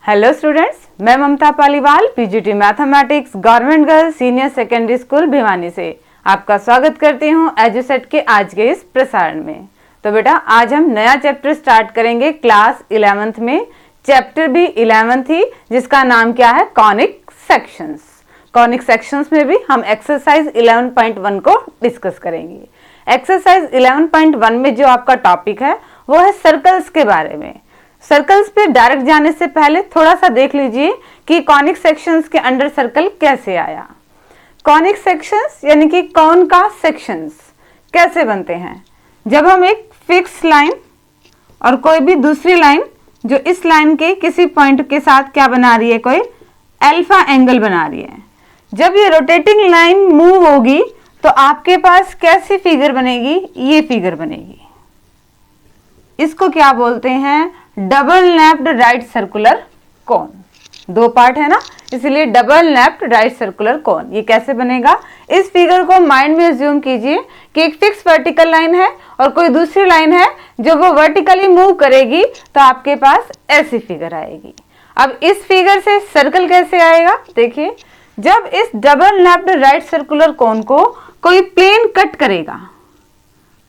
Hello students, मैं Mamta Paliwal PGT mathematics government girls senior secondary school Bhiwani से आपका स्वागत करती हूं एजुसेट के आज के इस प्रसारण में। तो बेटा आज हम नया चैप्टर स्टार्ट करेंगे क्लास 11th में। चैप्टर भी 11th ही, जिसका नाम क्या है, कॉनिक सेक्शंस। कॉनिक सेक्शंस में भी हम एक्सरसाइज 11.1 को डिस्कस करेंगे। एक्सरसाइज 11.1 में जो आपका टॉपिक है वो है सर्कल्स के बारे में। सर्कल्स पे डायरेक्ट जाने से पहले थोड़ा सा देख लीजिए कि कॉनिक सेक्शंस के अंडर सर्कल कैसे आया। कॉनिक सेक्शंस यानी कि कौन का सेक्शंस कैसे बनते हैं। जब हम एक फिक्स लाइन और कोई भी दूसरी लाइन जो इस लाइन के किसी पॉइंट के साथ क्या बना रही है, कोई अल्फा एंगल बना रही है। जब ये रोटेटिंग लाइन मूव होगी तो आपके पास कैसी फिगर बनेगी, ये फिगर बनेगी। इसको क्या बोलते हैं, डबल नैप्ड राइट सर्कुलर कोन। दो पार्ट है ना, इसलिए डबल नैप्ड राइट सर्कुलर कोन। ये कैसे बनेगा, इस फिगर को माइंड में अज्यूम कीजिए कि एक फिक्स वर्टिकल लाइन है और कोई दूसरी लाइन है जो वो वर्टिकली मूव करेगी, तो आपके पास ऐसी फिगर आएगी। अब इस फिगर से सर्कल कैसे आएगा, देखिए जब इस डबल नैप्ड राइट सर्कुलर कोन को कोई प्लेन कट करेगा,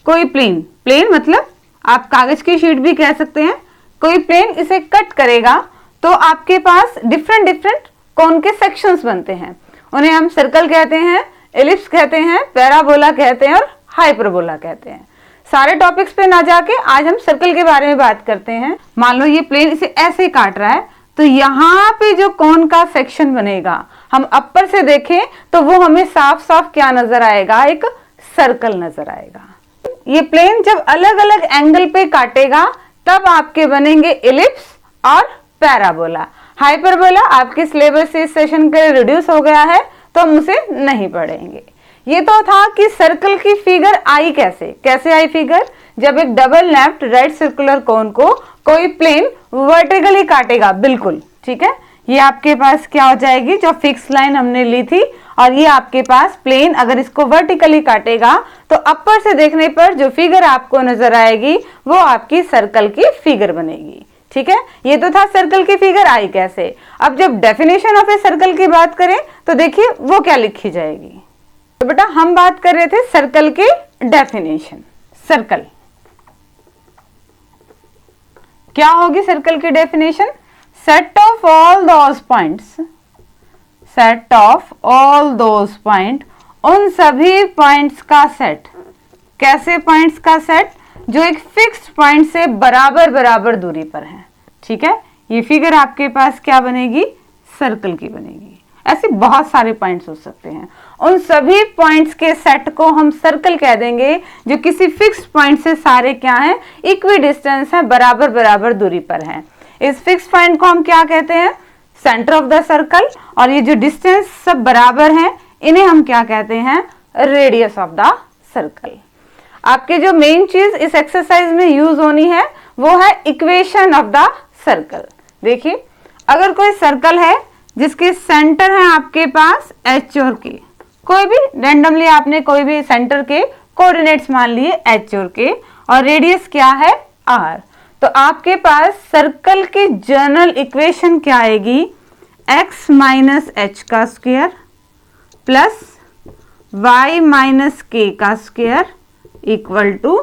कोई प्लेन मतलब आप कागज की शीट भी कह सकते हैं, कोई प्लेन इसे कट करेगा तो आपके पास डिफरेंट कोन के सेक्शंस बनते हैं। उन्हें हम सर्कल कहते हैं, एलिप्स कहते हैं, पैराबोला कहते हैं और हाइपरबोला कहते हैं। सारे टॉपिक्स पे ना जाके आज हम सर्कल के बारे में बात करते हैं। मान लो ये प्लेन इसे ऐसे काट रहा है तो यहाँ पे जो कोन का सेक्शन बनेगा, हम अपर से देखें तो वो हमें साफ साफ क्या नजर आएगा, एक सर्कल नजर आएगा। ये प्लेन जब अलग अलग एंगल पे काटेगा तब आपके बनेंगे एलिप्स और पैराबोला। हाइपरबोला आपके सिलेबस से इस सेशन के लिए रिड्यूस हो गया है तो हम उसे नहीं पढ़ेंगे। ये तो था कि सर्कल की फिगर आई कैसे आई फिगर, जब एक डबल नैप्ड राइट सर्कुलर कोन को कोई प्लेन वर्टिकली काटेगा, बिल्कुल ठीक है। ये आपके पास क्या हो जाएगी, जो फिक्स लाइन हमने ली थी, और ये आपके पास प्लेन अगर इसको वर्टिकली काटेगा तो अपर से देखने पर जो फिगर आपको नजर आएगी वो आपकी सर्कल की फिगर बनेगी, ठीक है। ये तो था सर्कल की फिगर आई कैसे। अब जब डेफिनेशन ऑफ ए सर्कल की बात करें तो देखिए वो क्या लिखी जाएगी। तो बेटा हम बात कर रहे थे सर्कल की डेफिनेशन। सर्कल क्या होगी, सर्कल की definition, set of all those points, set of all those point, उन सभी पॉइंट्स का सेट। कैसे पॉइंट्स का सेट, जो एक फिक्स्ड पॉइंट से बराबर दूरी पर है, ठीक है। ये फिगर आपके पास क्या बनेगी, सर्कल की बनेगी। ऐसे बहुत सारे पॉइंट्स हो सकते हैं, उन सभी पॉइंट्स के सेट को हम सर्कल कह देंगे जो किसी फिक्स्ड पॉइंट से सारे क्या हैं, इक्वी डिस्टेंस है, बराबर दूरी पर है। इस फिक्स पॉइंट को हम क्या कहते हैं, सेंटर ऑफ द सर्कल। और ये जो डिस्टेंस सब बराबर हैं इन्हें हम क्या कहते हैं, रेडियस ऑफ द सर्कल। आपके जो मेन चीज इस एक्सरसाइज में यूज होनी है वो है इक्वेशन ऑफ द सर्कल। देखिए अगर कोई सर्कल है जिसके सेंटर है आपके पास एच और के, कोई भी रैंडमली आपने कोई भी सेंटर के कोऑर्डिनेट्स मान लिए एच और के, और रेडियस क्या है आर, तो आपके पास सर्कल की जनरल इक्वेशन क्या आएगी, x माइनस एच का square plus y minus k का स्क्वायर इक्वल टू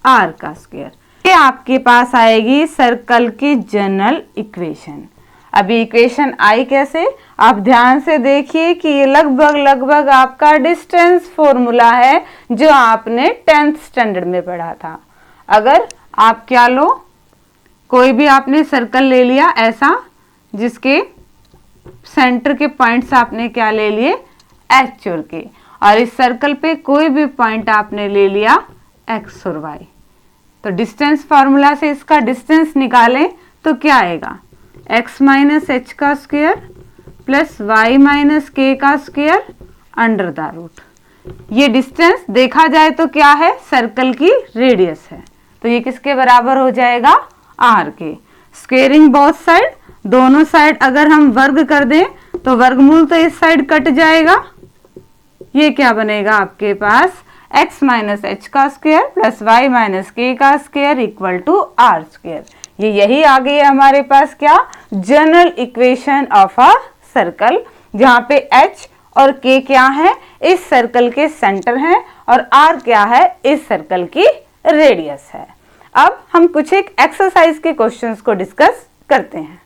r का स्क्वायर। ये आपके पास आएगी सर्कल की जनरल इक्वेशन। अभी इक्वेशन आई कैसे, आप ध्यान से देखिए कि ये लगभग आपका डिस्टेंस फॉर्मूला है जो आपने 10th स्टैंडर्ड में पढ़ा था। अगर आप क्या लो, कोई भी आपने सर्कल ले लिया ऐसा जिसके सेंटर के पॉइंट्स आपने क्या ले लिए, एच और के, और इस सर्कल पे कोई भी पॉइंट आपने ले लिया एक्स और वाई, तो डिस्टेंस फार्मूला से इसका डिस्टेंस निकालें तो क्या आएगा, एक्स माइनस एच का square plus y minus k का स्क्वायर अंडर द रूट। ये डिस्टेंस देखा जाए तो क्या है, सर्कल की रेडियस है, तो ये किसके बराबर हो जाएगा, आर के। स्क्वेयरिंग बोथ साइड, दोनों साइड अगर हम वर्ग कर दें तो वर्गमूल तो इस साइड कट जाएगा, ये क्या बनेगा आपके पास, x माइनस एच का square plus y minus k का square equal to r square. ये यही आ गई है हमारे पास क्या, general equation of a circle, जहाँ पे h और k क्या है, इस सर्कल के सेंटर हैं, और r क्या है, इस सर्कल की रेडियस है। अब हम कुछ एक एक्सरसाइज के क्वेश्चंस को डिस्कस करते हैं।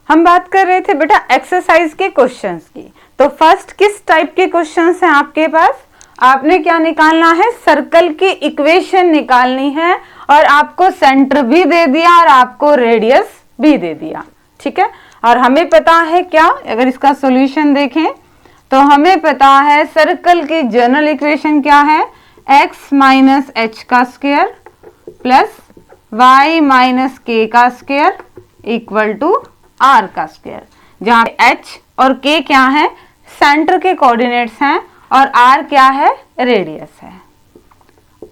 हम बात कर रहे थे बेटा एक्सरसाइज के क्वेश्चंस की, तो फर्स्ट किस टाइप के क्वेश्चंस हैं आपके पास, आपने क्या निकालना है, सर्कल की इक्वेशन निकालनी है, और आपको सेंटर भी दे दिया और आपको रेडियस भी दे दिया, ठीक है। और हमें पता है क्या, अगर इसका सॉल्यूशन देखें तो हमें पता है सर्कल की जनरल इक्वेशन क्या है, x माइनस एच का square plus y minus k का स्क्वायर इक्वल टू r का स्क्वायर, जहाँ h और k क्या है, सेंटर के कोऑर्डिनेट्स हैं, और r क्या है, रेडियस है।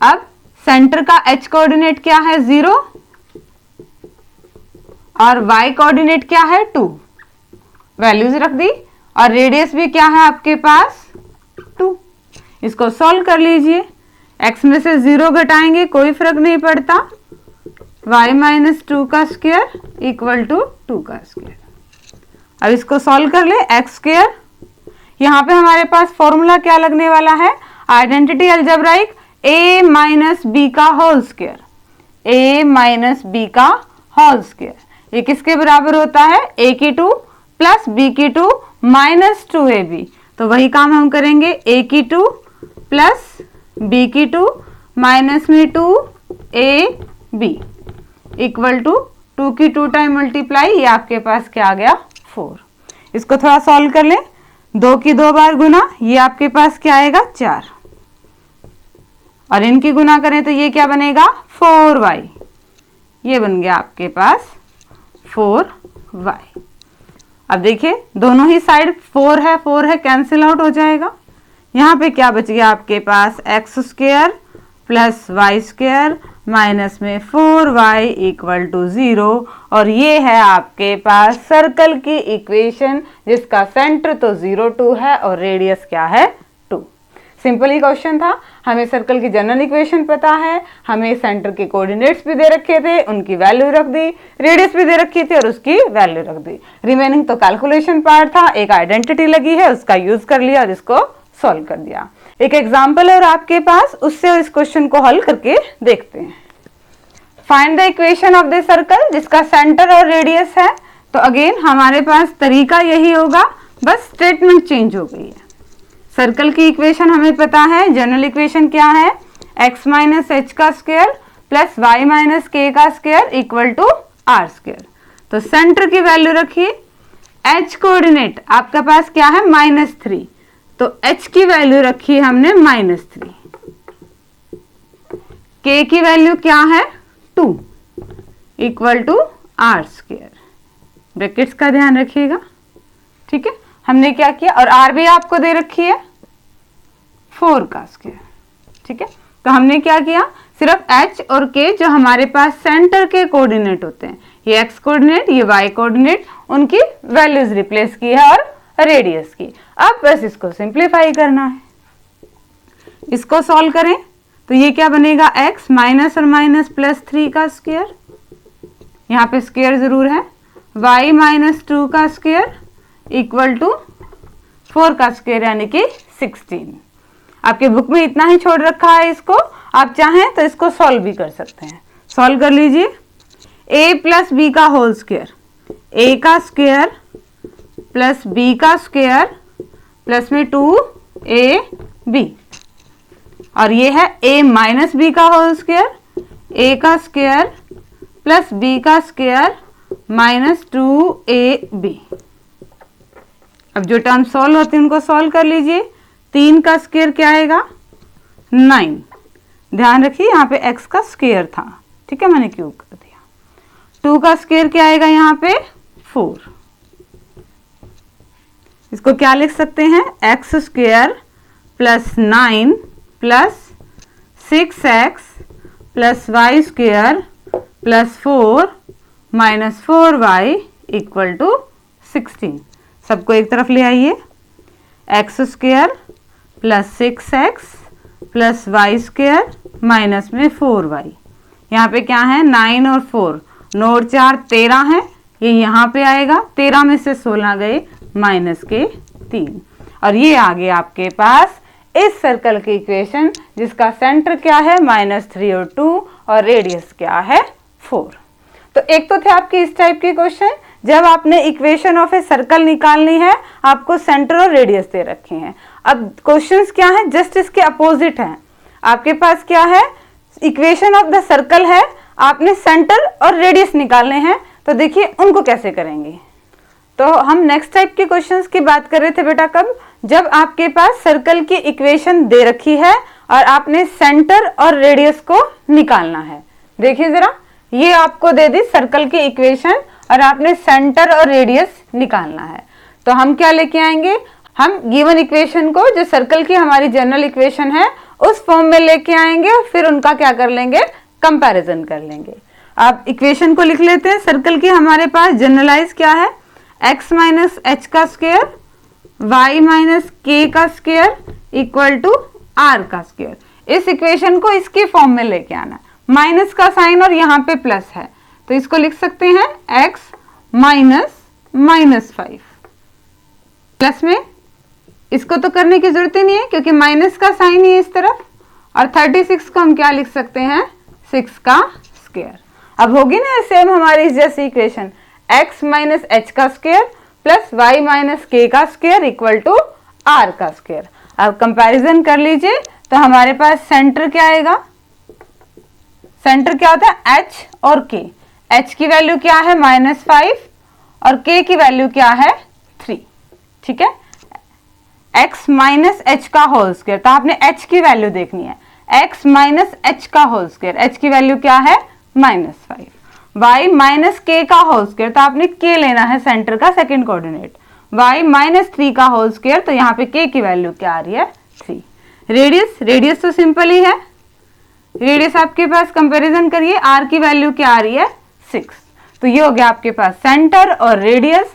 अब सेंटर का h कोऑर्डिनेट क्या है 0, और y कोऑर्डिनेट क्या है 2, वैल्यूज रख दी, और रेडियस भी क्या है आपके पास 2। इसको सॉल्व कर लीजिए, x में से 0 घटाएंगे कोई फर्क नहीं पड़ता, y माइनस 2 का स्क्वायर इक्वल टू 2 का स्क्वायर। अब इसको सॉल्व कर ले, एक्स स्क्वायर, यहाँ पे हमारे पास फॉर्मूला क्या लगने वाला है, identity algebraic a minus B का whole square, a minus B का होल स्क्वायर, ये किसके बराबर होता है, a की 2 प्लस b की 2 माइनस 2ab, तो वही काम हम करेंगे, a की 2 प्लस b की 2 माइनस में 2ab इक्वल टू 2 की 2 टाइम मल्टीप्लाई, ये आपके पास क्या आ गया 4। इसको थोड़ा सॉल्व कर लें, 2 की 2 बार गुना, ये आपके पास क्या आएगा 4, और इनकी गुना करें तो ये क्या बनेगा 4y, ये बन गया आपके पास 4y। अब देखिए दोनों ही साइड 4 है कैंसिल आउट हो जाएगा, यहाँ पे क्या बच गया आपके पास X square plus Y square minus में 4y इक्वल टू 0, और ये है आपके पास सर्कल की इक्वेशन जिसका सेंटर तो 0 2 है और रेडियस क्या है 2। सिंपल ही क्वेश्चन था, हमें सर्कल की जनरल इक्वेशन पता है, हमें सेंटर के कोऑर्डिनेट्स भी दे रखे थे, उनकी वैल्यू रख दी, रेडियस भी दे रखी थी और उसकी वैल्यू रख दी, रिमेनिंग तो कैलकुलेशन पार्ट था, एक आइडेंटिटी लगी है उसका यूज कर लिया और इसको सॉल्व कर दिया। एक एग्जाम्पल है और आपके पास, उससे इस क्वेश्चन को हल करके देखते हैं। Find the equation of the circle जिसका सेंटर और रेडियस है, तो अगेन हमारे पास तरीका यही होगा, बस स्टेटमेंट चेंज हो गई है। सर्कल की इक्वेशन हमें पता है, जनरल इक्वेशन क्या है, x माइनस एच का square plus y minus k का square equal to r square, तो सेंटर की वैल्यू रखिए, h कोऑर्डिनेट आपके पास क्या है -3, तो h की वैल्यू रखी है हमने -3, k की वैल्यू क्या है 2 equal to r square, brackets का ध्यान रखिएगा, ठीक है। हमने क्या किया, और r भी आपको दे रखी है 4 का स्क्वायर, ठीक है। तो हमने क्या किया, सिर्फ h और k जो हमारे पास सेंटर के कोऑर्डिनेट होते हैं, ये x कोऑर्डिनेट ये y कोऑर्डिनेट, उनकी वैल्यूज रिप्लेस की है और रेडियस की। अब बस इसको सिंप्लीफाई करना है, इसको सॉल्व करें तो ये क्या बनेगा, x माइनस और माइनस प्लस 3 का स्क्वायर, यहाँ पे स्क्वायर जरूर है, y माइनस 2 का स्क्वायर इक्वल टू 4 का स्क्वायर यानी कि 16। आपके बुक में इतना ही छोड़ रखा है, इसको आप चाहें तो इसको सॉल्व भी कर सकते हैं। सॉल्व कर लीजिए, a प्लस बी का होल स्क्वायर, a का स्क्वायर प्लस b का स्क्वायर प्लस में 2ab, और ये है a माइनस बी का होल स्क्वायर, a का स्क्वायर प्लस b का स्क्वायर माइनस 2ab। अब जो टर्म सॉल्व होते हैं उनको सॉल्व कर लीजिए, 3 का स्क्वायर क्या आएगा 9, ध्यान रखिए यहाँ पे x का स्क्वायर था, ठीक है, मैंने क्यूब कर दिया, 2 का स्क्वायर क्या आएगा यहाँ पे 4, इसको क्या लिख सकते हैं, x square plus 9 plus 6x plus Y square plus 4 minus 4y equal to 16। सबको एक तरफ ले आइए, x square plus 6x plus Y square minus में 4y, यहाँ पे क्या है 9 और 4, नोड 4 13 है, ये यहाँ पे आएगा, 13 में से 16 गए माइनस के 3, और ये आ गया आपके पास इस सर्कल की इक्वेशन जिसका सेंटर क्या है -3 और 2 और रेडियस क्या है 4। तो एक तो थे आपके इस टाइप के क्वेश्चन जब आपने इक्वेशन ऑफ ए सर्कल निकालनी है, आपको सेंटर और रेडियस दे रखे हैं। अब क्वेश्चंस क्या है, जस्ट इसके अपोजिट हैं। आपके पास क्या है, इक्वेशन ऑफ द सर्कल है, आपने सेंटर और रेडियस निकालने हैं। तो देखिए उनको कैसे करेंगे। तो हम नेक्स्ट टाइप के क्वेश्चंस की बात कर रहे थे बेटा कब, जब आपके पास सर्कल की इक्वेशन दे रखी है और आपने सेंटर और रेडियस को निकालना है। देखिए जरा, ये आपको दे दी सर्कल की इक्वेशन और आपने सेंटर और रेडियस निकालना है। तो हम क्या लेके आएंगे, हम गिवन इक्वेशन को जो सर्कल की हमारी जनरल इक्वेशन है उस फॉर्म में लेके आएंगे और फिर उनका क्या कर लेंगे, कंपैरिजन कर लेंगे। आप इक्वेशन को लिख लेते हैं। सर्कल की हमारे पास जनरलाइज क्या है, x माइनस एच का स्क्वायर y माइनस के का स्क्वायर इक्वल टू r का स्क्वायर। इस इक्वेशन को इसके फॉर्म में लेके आना, माइनस का साइन और यहाँ पे प्लस है तो इसको लिख सकते हैं x माइनस -5 प्लस में, इसको तो करने की जरूरत ही नहीं है क्योंकि माइनस का साइन ही है इस तरफ, और 36 को हम क्या लिख सकते हैं 6 का स्क्वायर। अब होगी ना सेम हमारी जैसी इक्वेशन, x माइनस एच का square plus y minus k का स्क्वायर इक्वल टू r का स्क्वायर। अब कंपैरिजन कर लीजिए तो हमारे पास सेंटर क्या आएगा, सेंटर क्या होता है h और k। h की वैल्यू क्या है -5 और k की वैल्यू क्या है 3। ठीक है, x माइनस एच का होल स्क्वायर, तो आपने h की वैल्यू देखनी है, x माइनस एच का होल स्क्वायर, h की वैल्यू क्या है -5, y माइनस के का होल स्क्वायर, तो आपने k लेना है सेंटर का सेकंड कोऑर्डिनेट, y माइनस 3 का होल स्क्वायर, तो यहाँ पे k की वैल्यू क्या आ रही है 3। रेडियस, रेडियस तो सिंपल ही है, रेडियस आपके पास कंपैरिजन करिए, r की वैल्यू क्या आ रही है 6। तो ये हो गया आपके पास सेंटर और radius.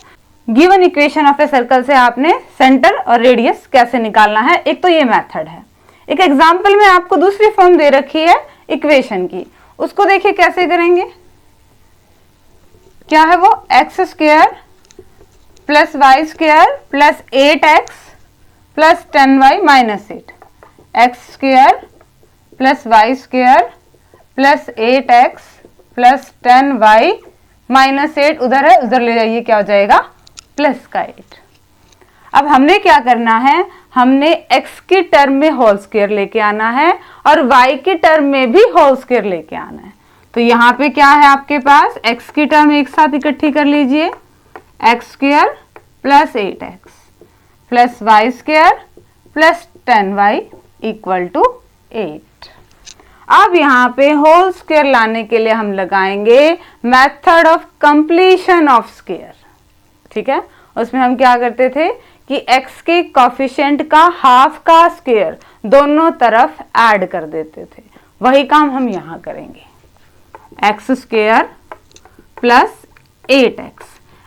Given equation of a circle से आपने सेंटर और रेडियस कैसे निकालना है, एक तो ये मेथड है। एक एग्जांपल में आपको दूसरी फॉर्म दे रखी है इक्वेशन की, उसको देखिए कैसे करेंगे। क्या है वो, x square plus Y square plus 8x plus 10y minus 8, x square plus Y square plus 8x plus 10y minus 8, उधर है उधर ले जाइए, क्या हो जाएगा प्लस का 8। अब हमने क्या करना है, हमने x की टर्म में होल स्क्वायर लेके आना है और y की टर्म में भी होल स्क्वायर लेके आना है। तो यहाँ पे क्या है आपके पास, x की टर्म एक साथ इकट्ठी कर लीजिए, x square plus 8x plus Y square plus 10y equal to 8। अब यहाँ पे होल स्क्वायर लाने के लिए हम लगाएंगे method of completion of square. ठीक है, उसमें हम क्या करते थे कि x के कोफिशिएंट का हाफ का स्क्वायर दोनों तरफ ऐड कर देते थे, वही काम हम यहाँ करेंगे। X square plus 8x,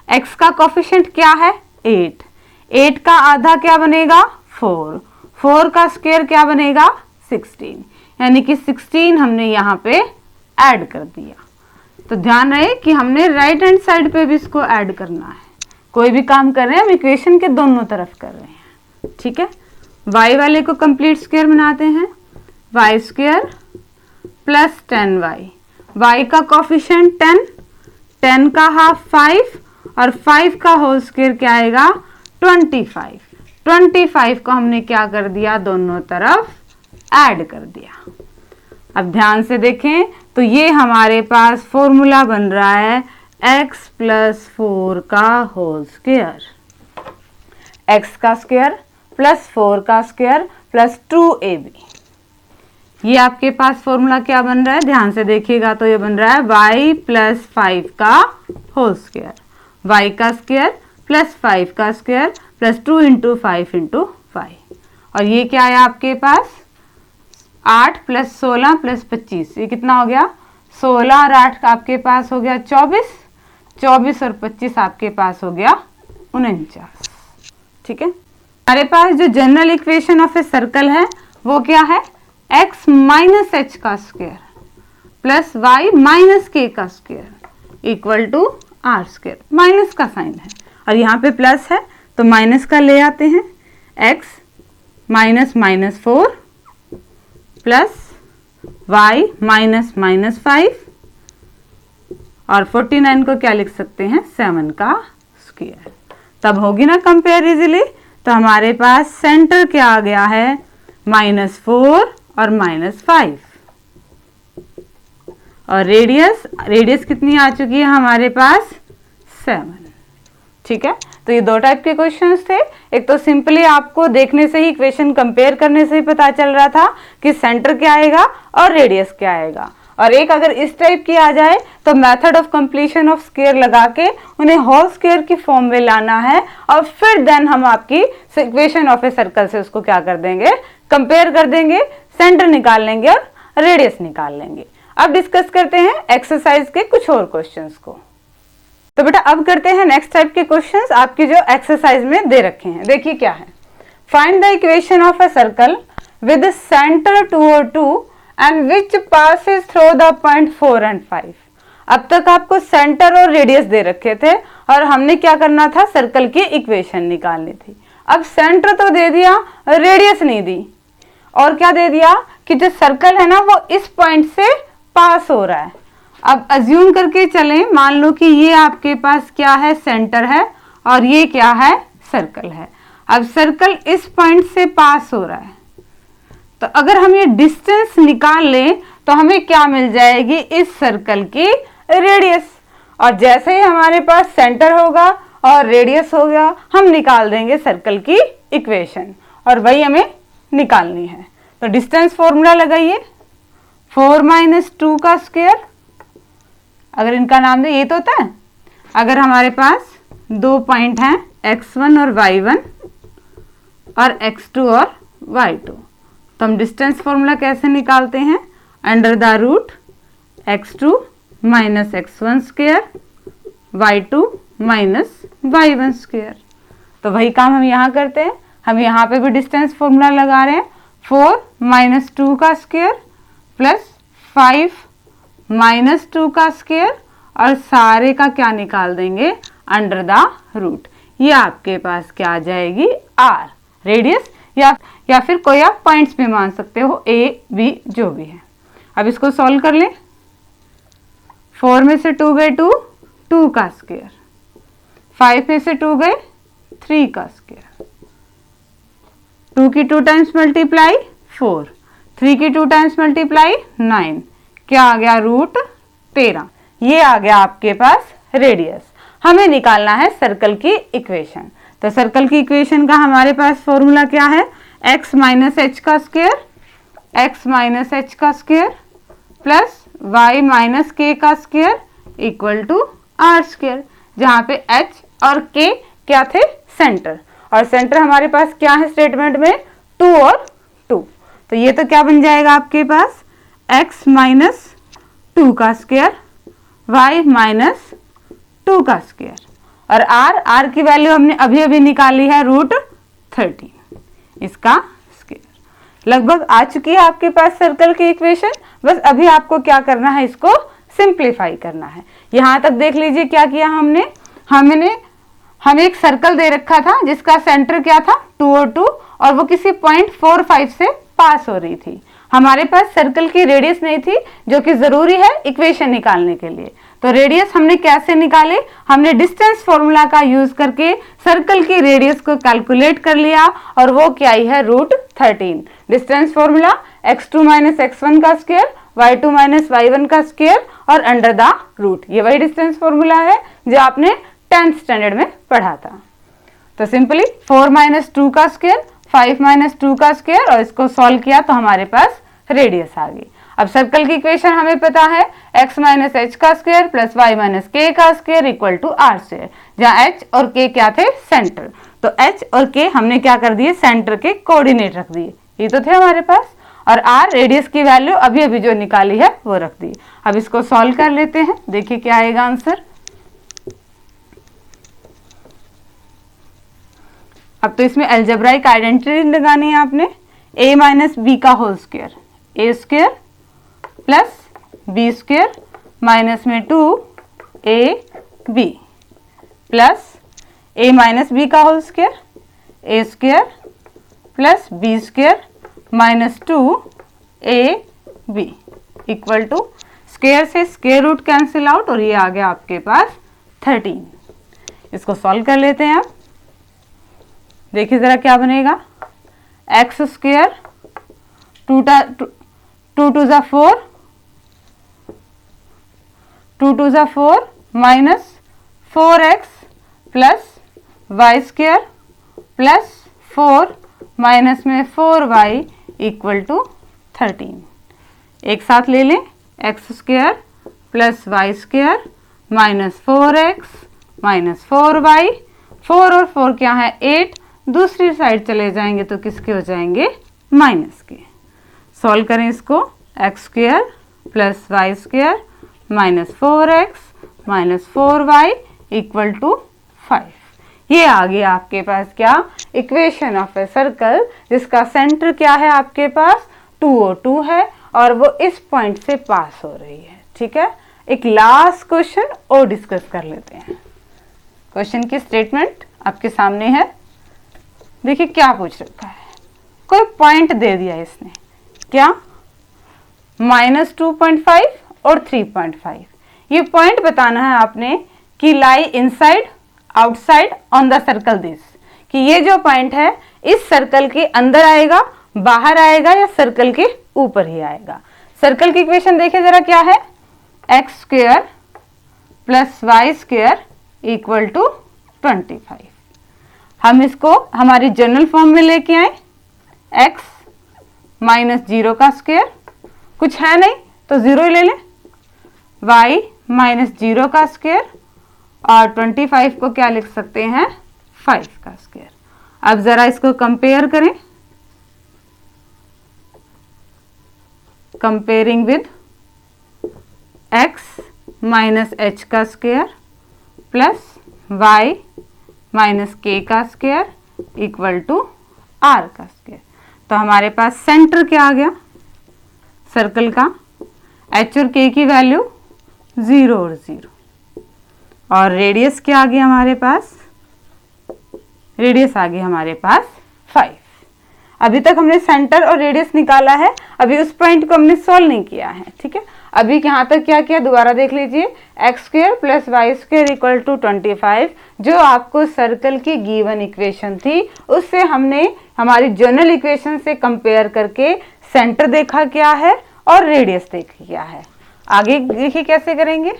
x का कोफिशिएंट क्या है 8, 8 का आधा क्या बनेगा 4, 4 का स्क्वायर क्या बनेगा 16, यानी कि 16 हमने यहाँ पे ऐड कर दिया। तो ध्यान रहे कि हमने राइट हैंड साइड पे भी इसको ऐड करना है, कोई भी काम कर रहे हैं हम इक्वेशन के दोनों तरफ कर रहे हैं। ठीक है, y वाले को कंप्लीट स्क्वायर बनाते हैं, y square plus 10y, y का कोफिशिएंट 10, 10 का हाफ 5 और 5 का होल स्क्वायर क्या आएगा 25, 25 को हमने क्या कर दिया दोनों तरफ ऐड कर दिया। अब ध्यान से देखें तो ये हमारे पास फॉर्मूला बन रहा है x प्लस 4 का होल स्क्वायर, x का स्क्वायर प्लस 4 का स्क्वायर प्लस 2ab। ये आपके पास फॉर्मूला क्या बन रहा है, ध्यान से देखिएगा तो ये बन रहा है y प्लस 5 का होल स्क्वायर, y का स्क्वायर प्लस 5 का स्क्वायर प्लस 2 इंटू 5 इंटू 5, और ये क्या है आपके पास 8 प्लस 16 प्लस 25, ये कितना हो गया 16 और 8 का आपके पास हो गया 24, 24 और 25 आपके पास हो गया 49। ठीक है, हमारे पास जो general equation of a circle है वो क्या है, x माइनस एच का square plus y minus k का square equal to r square, minus का साइन है और यहाँ पे प्लस है तो माइनस का ले आते हैं, x minus minus 4 plus y minus minus 5 और 49 को क्या लिख सकते हैं, 7 का स्क्वायर। तब होगी ना कंपेयर इजीली। तो हमारे पास सेंटर क्या आ गया है, -4 और -5 और रेडियस कितनी आ चुकी है हमारे पास, 7। ठीक है, तो ये दो टाइप के क्वेश्चंस थे। एक तो सिंपली आपको देखने से ही, इक्वेशन कंपेयर करने से ही पता चल रहा था कि सेंटर क्या आएगा और रेडियस क्या आएगा, और एक अगर इस टाइप की आ जाए तो method of completion of square लगा के उन्हें होल स्क्वायर की फॉर्म में लाना है और फिर देन हम आपकी इक्वेशन ऑफ ए सर्कल से उसको क्या कर देंगे, कंपेयर कर देंगे, सेंटर निकाल लेंगे और रेडियस निकाल लेंगे। अब डिस्कस करते हैं एक्सरसाइज के कुछ और क्वेश्चंस को। तो बेटा अब करते हैं नेक्स्ट टाइप के क्वेश्चंस आपकी जो एक्सरसाइज में दे रखे हैं। देखिए क्या है, find the equation of a circle with centre 2 और 2 and which passes through the point 4 and 5। अब तक आपको सेंटर और रेडियस दे रखे थे और हमने क्या करना था, सर्कल की इक्वेशन निकालनी थी। अब सेंटर तो दे दिया, रेडियस नहीं दी, और क्या दे दिया कि जो सर्कल है ना वो इस पॉइंट से पास हो रहा है। अब अज्यूम करके चलें, मान लो कि ये आपके पास क्या है, सेंटर है और ये क्या है, सर्कल है। अब सर्कल इस पॉइंट से पास हो रहा है, तो अगर हम ये डिस्टेंस निकाल लें तो हमें क्या मिल जाएगी, इस सर्कल की रेडियस। और जैसे ही हमारे पास सेंटर होगा और रेडियस हो गया, हम निकाल देंगे सर्कल की इक्वेशन और वही हमें निकालनी है। तो डिस्टेंस फॉर्मूला लगाइए, 4 - 2 का स्क्वायर, अगर इनका नाम दे, ये तो होता है अगर हमारे पास दो पॉइंट हैं x1 और y1 और x2 और y2, तो हम डिस्टेंस फॉर्मूला कैसे निकालते हैं, under the root x2 minus x1 square y2 minus y1 square. तो वही काम हम यहाँ करते हैं, हम यहाँ पे भी डिस्टेंस फॉर्मूला लगा रहे हैं, 4 - 2 का स्क्वायर प्लस 5 - 2 का स्क्वायर और सारे का क्या निकाल देंगे, अंडर द रूट। ये आपके पास क्या आ जाएगी, r रेडियस, या फिर कोई आप पॉइंट्स भी मान सकते हो, a b जो भी है। अब इसको सॉल्व कर लें, 4 में से 2 गए 2, 2 का स्क्वायर, 5 में से 2 गए 3 का स्क्वायर, 2 की 2 टाइम्स मल्टीप्लाई 4, 3 की 2 टाइम्स मल्टीप्लाई 9, क्या आ गया, रूट 13। ये आ गया आपके पास रेडियस। हमें निकालना है सर्कल की इक्वेशन। तो सर्कल की इक्वेशन का हमारे पास फॉर्मूला क्या है, x माइनस h का स्क्वायर, x माइनस h का square plus y minus k का square equal to r square, जहाँ पे h और k क्या थे, सेंटर, और सेंटर हमारे पास क्या है स्टेटमेंट में, 2 और 2। तो ये तो क्या बन जाएगा आपके पास, x माइनस 2 का स्क्वायर, y माइनस 2 का स्क्वायर, और r की वैल्यू हमने अभी अभी निकाली है, रूट 13, इसका स्क्वायर। लगभग आ चुकी है आपके पास सर्कल की इक्वेशन, बस अभी आपको क्या करना है, इसको सिंप्लीफाई करना है। यहाँ तक देख लीजिए क्या किया हमने हमें एक सर्कल दे रखा था जिसका सेंटर क्या था, 2 और 2, और वो किसी पॉइंट 4 5 से पास हो रही थी। हमारे पास सर्कल की रेडियस नहीं थी जो कि जरूरी है इक्वेशन निकालने के लिए। तो रेडियस हमने कैसे निकाले, हमने डिस्टेंस फॉर्मूला का यूज करके सर्कल की रेडियस को कैलकुलेट कर लिया और वो क्या आई है, root 13। Distance formula x2 minus x1 का स्क्वायर, y2 माइनस y1 का स्क्वायर और अंडर द रूट। ये वही डिस्टेंस फॉर्मूला है जो आपने 10th स्टैंडर्ड में पढ़ा था। तो सिंपली 4 - 2 का स्क्वायर, 5 - 2 का स्क्वायर, और इसको सॉल्व किया तो हमारे पास रेडियस आ गई। अब सर्कल की इक्वेशन हमें पता है, x माइनस h का square plus y minus k का square equal to r square, जहाँ h और k क्या थे, सेंटर। तो h और k हमने क्या कर दिए, सेंटर के कोऑर्डिनेट रख दिए, ये तो थे हमारे पास, और r रेडियस की वैल्यू अभी अभी जो निकाली है वो रख दी। अब इसको सॉल्व कर लेते हैं, देखिए क्या आएगा आंसर। अब तो इसमें अलजेब्राइक आइडेंटिटी लगानी है आपने, a माइनस बी का whole square, a square plus b square minus में 2 A B plus A minus B का whole square A square plus B square minus 2 AB equal to square से square root cancel out और ये आ गया आपके पास 13। इसको सॉल्व कर लेते हैं आप। देखिए ज़रा क्या बनेगा, एक्स स्क्वायर 2 2 ज़ा 4 2 2 ज़ा 4 minus 4x plus Y square plus 4 minus में 4y इक्वल टू 13। एक साथ ले लें, x square plus Y square minus 4x minus 4y, 4 और 4 क्या है 8, दूसरी साइड चले जाएंगे तो किसके हो जाएंगे माइनस के। सॉल्व करें इसको, x square plus Y square minus 4x minus 4y equal to 5। ये आ गया आपके पास क्या, इक्वेशन ऑफ ए सर्कल जिसका सेंटर क्या है आपके पास 2O2 है और वो इस पॉइंट से पास हो रही है। ठीक है, एक लास्ट क्वेश्चन और डिस्कस कर लेते हैं। क्वेश्चन की स्टेटमेंट आपके सामने है। देखिए क्या पूछ रखा है, कोई पॉइंट दे दिया इसने, क्या -2.5 और 3.5। ये पॉइंट बताना है आपने कि लाई inside outside on the circle this, कि ये जो पॉइंट है इस सर्कल के अंदर आएगा, बाहर आएगा या सर्कल के ऊपर ही आएगा। सर्कल की इक्वेशन देखिए जरा क्या है, x square plus Y square equal to 25। हम इसको हमारी जनरल फॉर्म में लेके आए, x माइनस 0 का स्क्वायर, कुछ है नहीं तो 0 ही ले लें, y माइनस 0 का स्क्वायर और 25 को क्या लिख सकते हैं 5 का स्क्वायर। अब जरा इसको कंपेयर करें, comparing with x minus h का square plus y minus k का स्क्वायर इक्वल टू r का स्क्वायर। तो हमारे पास सेंटर क्या आ गया सर्कल का, h और k की वैल्यू 0 और 0 और रेडियस क्या आ गया हमारे पास, रेडियस आ गया हमारे पास 5। अभी तक हमने सेंटर और रेडियस निकाला है, अभी उस पॉइंट को हमने सॉल्व नहीं किया है। ठीक है, अभी यहाँ तक क्या किया दोबारा देख लीजिए, x square plus Y square equal to 25 जो आपको सर्कल की गिवन इक्वेशन थी उससे हमने हमारी जनरल इक्वेशन से कंपेयर करके सेंटर देखा क्या है और रेडियस देखा क्या है। आगे देखिए कैसे करेंगे।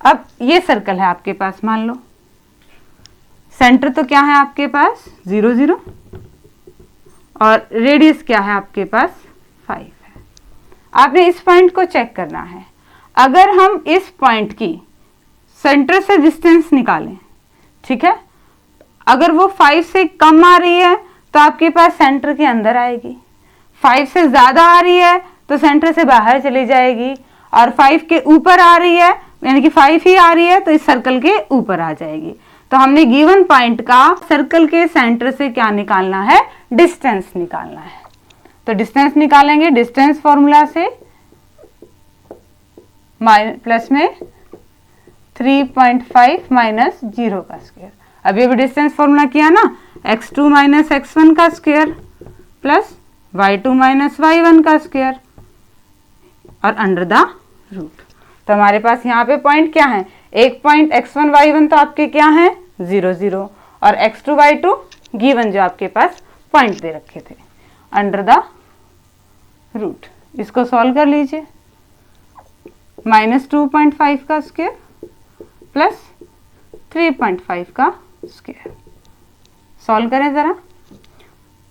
अब ये सर्कल है आपके पास, मान लो सेंटर तो क्या है आपके पास 0 0 और रेडियस क्या है आपके पास 5 है। आपने इस पॉइंट को चेक करना है, अगर हम इस पॉइंट की सेंटर से डिस्टेंस निकालें, ठीक है, अगर वो 5 से कम आ रही है तो आपके पास सेंटर के अंदर आएगी, 5 से ज़्यादा आ रही है तो सेंटर से बाहर चली जाएगी और 5 के ऊपर आ रही है यानी कि 5 ही आ रही है तो इस सर्कल के ऊपर आ जाएगी। तो हमने गिवन पॉइंट का सर्कल के सेंटर से क्या निकालना है, डिस्टेंस निकालना है। तो डिस्टेंस निकालेंगे, डिस्टेंस फॉर्मूला से प्लस में 3.5 माइनस 0 का स्क्वायर। अभी अभी डिस्टेंस फॉर्मूला किया ना, x2 माइनस x1 का square plus y2 minus y1 का स्क्वायर और अंडर द रूट। तो हमारे पास यहाँ पे पॉइंट क्या है, एक पॉइंट x1 y1 तो आपके क्या है 0 0 और x2 y2 गिवन जो आपके पास पॉइंट दे रखे थे अंडर द रूट। इसको सॉल्व कर लीजिए, -2.5 का स्क्वायर प्लस 3.5 का स्क्वायर। सॉल्व करें ज़रा,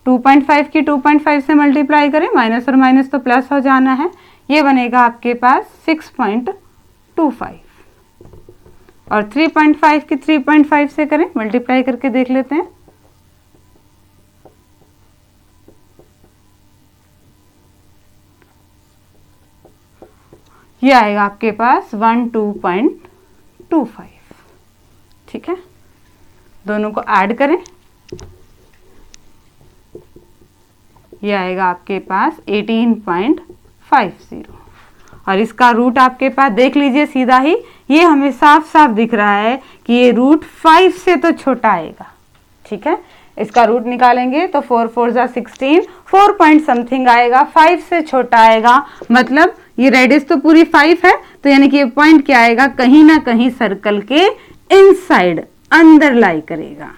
2.5 की 2.5 से मल्टीप्लाई करें, माइनस और माइनस तो प्लस हो जाना है, ये बनेगा आपके पास 6.25 और 3.5 की 3.5 से करें मल्टीप्लाई करके देख लेते हैं। ये आएगा आपके पास 12.25। ठीक है, दोनों को ऐड करें, ये आएगा आपके पास 18.50 और इसका रूट आपके पास देख लीजिए सीधा ही, ये हमें साफ साफ दिख रहा है कि ये रूट 5 से तो छोटा आएगा। ठीक है, इसका रूट निकालेंगे तो 4 4 जा 16, 4 पॉइंट समथिंग आएगा, 5 से छोटा आएगा। मतलब ये रेडियस तो पूरी 5 है, तो यानी कि ये पॉइंट क्या आएगा, कहीं ना कहीं सर्कल के इनसाइड, अंदर लाई करेगा।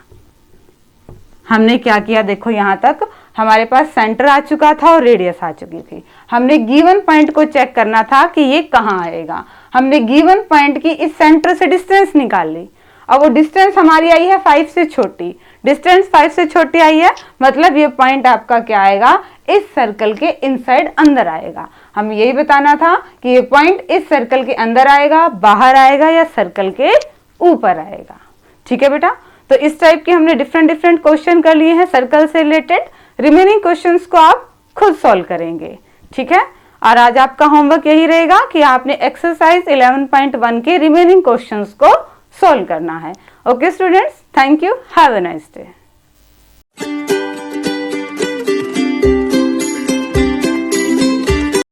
हमने क्या किया, देखो यहां तक हमारे पास सेंटर आ चुका था और रेडियस आ चुकी थी। हमने गिवन पॉइंट को चेक करना था कि ये कहां आएगा। हमने गिवन पॉइंट की इस सेंटर से डिस्टेंस निकाल ली। अब वो डिस्टेंस हमारी आई है 5 से छोटी, डिस्टेंस 5 से छोटी आई है, मतलब ये पॉइंट आपका क्या आएगा, इस सर्कल के इनसाइड अंदर आएगा। हम यही बताना था कि ये पॉइंट इस सर्कल के अंदर आएगा, बाहर आएगा या सर्कल के ऊपर आएगा। ठीक है बेटा, तो इस टाइप के हमने डिफरेंट क्वेश्चन कर लिए हैं सर्कल से रिलेटेड। रिमेनिंग क्वेश्चंस को आप खुद सॉल्व करेंगे। ठीक है, और आज आपका होमवर्क यही रहेगा कि आपने एक्सरसाइज 11.1 के रिमेनिंग क्वेश्चंस को सॉल्व करना है। Okay students, thank you, have a nice day.